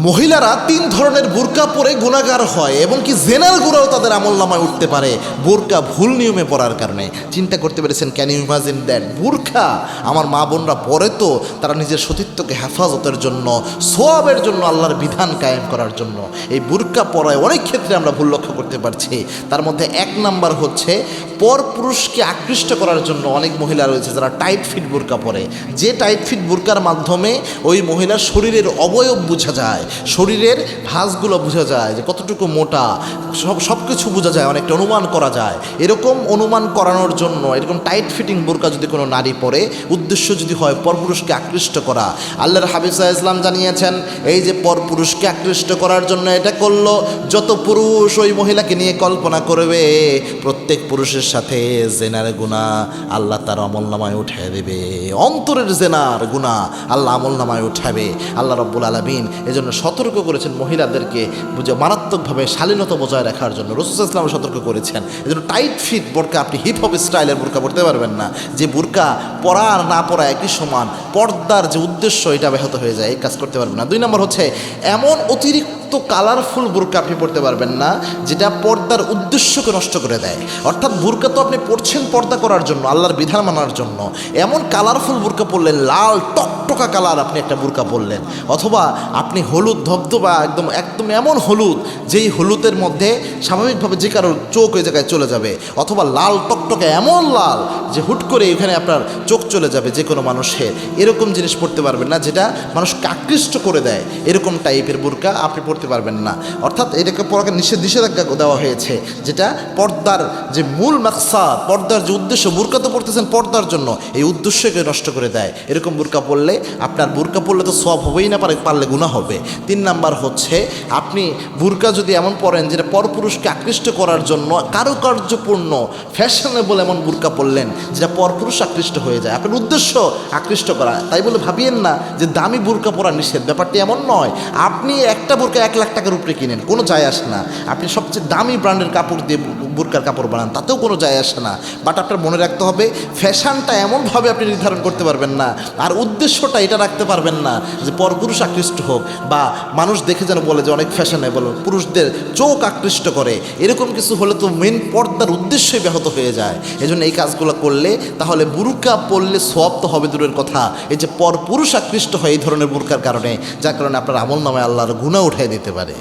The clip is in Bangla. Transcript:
মহিলারা তিন ধরনের বুরকা পরে গুনাহগার হয় এবং কি জেনার গুনাহও তাদের আমলনামায় উঠতে পারে বুরকা ভুল নিয়মে পরার কারণে। চিন্তা করতে পেরেছেন? Can you imagine that? বুরকা আমার মা বোনরা পরে তো তারা নিজের সতীত্বকে হেফাজতের জন্য, সোয়াবের জন্য, আল্লাহর বিধান কায়েম করার জন্য। এই বুরকা পরায় অনেক ক্ষেত্রে আমরা ভুল লক্ষ্য করতে পারছি। তার মধ্যে এক নাম্বার হচ্ছে পরপুরুষকে আকৃষ্ট করার জন্য অনেক মহিলা রয়েছে যারা টাইট ফিট বুরকা পরে। যে টাইট ফিট বুরকার মাধ্যমে ওই মহিলার শরীরের অবয়ব বোঝা যায়, শরীরের ভাঁজগুলো বোঝা যায় যে কতটুকু মোটা, সব কিছু বোঝা যায়, অনেকটা অনুমান করা যায়। এরকম অনুমান করানোর জন্য এরকম টাইট ফিটিং বুরকা যদি কোনো নারী পরে, উদ্দেশ্য যদি হয় পরপুরুষকে আকৃষ্ট করা, আল্লাহর হাবিব সাল্লাল্লাহু আলাইহি ওয়াসাল্লাম জানিয়েছেন এই যে পরপুরুষকে আকৃষ্ট করার জন্য এটা করলো, যত পুরুষ ওই মহিলাকে নিয়ে কল্পনা করবে প্রত্যেক পুরুষের সাথে জেনার গুনাহ আল্লাহ তার আমলনামায় উঠিয়ে দেবে। অন্তরের জেনার গুনাহ আল্লাহ আমলনামায় উঠাবে। আল্লাহ রাব্বুল আলামিন এজন্য সতর্ক করেছেন মহিলাদেরকে বুঝে মারাত্মকভাবে শালীনতা বজায় রাখার জন্য। রাসূল সাল্লাল্লাহু আলাইহি ওয়াসাল্লাম সতর্ক করেছেন এজন্য টাইট ফিট বোরকা, আপনি হিপ হপ স্টাইলের বোরকা পরতে পারবেন না। যে বোরকা পরা আর না পরা একই সমান, পর্দার যে উদ্দেশ্য এটা ব্যাহত হয়ে যায়, এই কাজ করতে পারবেন না। দুই নম্বর হচ্ছে এমন অতিরিক্ত কালারফুল বোরকা আপনি পরতে পারবেন না যেটা পর্দার উদ্দেশ্যকে নষ্ট করে দেয়। অর্থাৎ বোরকা তো আপনি পরছেন পর্দা করার জন্য, আল্লাহর বিধান মানার জন্য। এমন কালারফুল বোরকা পরলেন, লাল টকটকা কালার আপনি একটা বোরকা পরলেন, অথবা আপনি হলুদ ধবধবা একদম একদম এমন হলুদ যেই হলুদের মধ্যে স্বাভাবিকভাবে যে কারোর চোখ ওই জায়গায় চলে যাবে, অথবা লাল টকটকে এমন লাল যে হুট করে এখানে আপনার চোখ চলে যাবে যে কোনো মানুষের, এরকম জিনিস পরতে পারবেন না যেটা মানুষকে আকৃষ্ট করে দেয়। এরকম টাইপের বোরকা আপনি পরতে পারবেন না। অর্থাৎ এটাকে পরাকে নিষেধাজ্ঞা দেওয়া হয়েছে, যেটা পর্দার যে মূল মাকসাদ, পর্দার যে উদ্দেশ্য, বোরকা তো পড়তেছেন পর্দার জন্য, এই উদ্দেশ্যকে নষ্ট করে দেয়। এরকম বোরকা পরলে আপনার বোরকা পরলে তো সওয়াব হবেই না, পারলে গুনাহ হবে। তিন নাম্বার হচ্ছে আপনি বোরকা যদি এমন পরেন যেটা পরপুরুষকে আকৃষ্ট করার জন্য কারুকার্যপূর্ণ ফ্যাশনেবল এমন বোরকা পরলেন যেটা পরপুরুষ আকৃষ্ট হয়ে যায়, আপনার উদ্দেশ্য আকৃষ্ট করা, তাই বলে ভাবিয়েন না যে দামি বোরকা পরা নিষেধ। ব্যাপারটি এমন নয়। আপনি একটা বোরকা 1 লাখ টাকার উপরে কিনেন, কোনো যায় আসে না। আপনি সবচেয়ে দামি ব্র্যান্ডের কাপড় দিয়ে বোরকার কাপড় বানান, তাতেও কোনো যায় আসে না। বাট আপনার মনে রাখতে হবে ফ্যাশনটা এমনভাবে আপনি নির্ধারণ করতে পারবেন না, আর উদ্দেশ্যটা এটা রাখতে পারবেন না যে পরপুরুষ আকৃষ্ট হোক বা মানুষ দেখে যেন বলে যে অনেক ফ্যাশনেবল, পুরুষদের চোখ আকৃষ্ট করে, এরকম কিছু হলে তো মেন পর্দার উদ্দেশ্যই ব্যাহত হয়ে যায়। এজন্য এই কাজগুলো করলে তাহলে বুরকা পরলে সওয়াব তো হবে দূরের কথা, এই যে পরপুরুষ আকৃষ্ট হয় এই ধরনের বুরকার কারণে, যার কারণে আপনার আমলনামায় আল্লাহর গুনাহ উঠিয়ে দিতে পারে।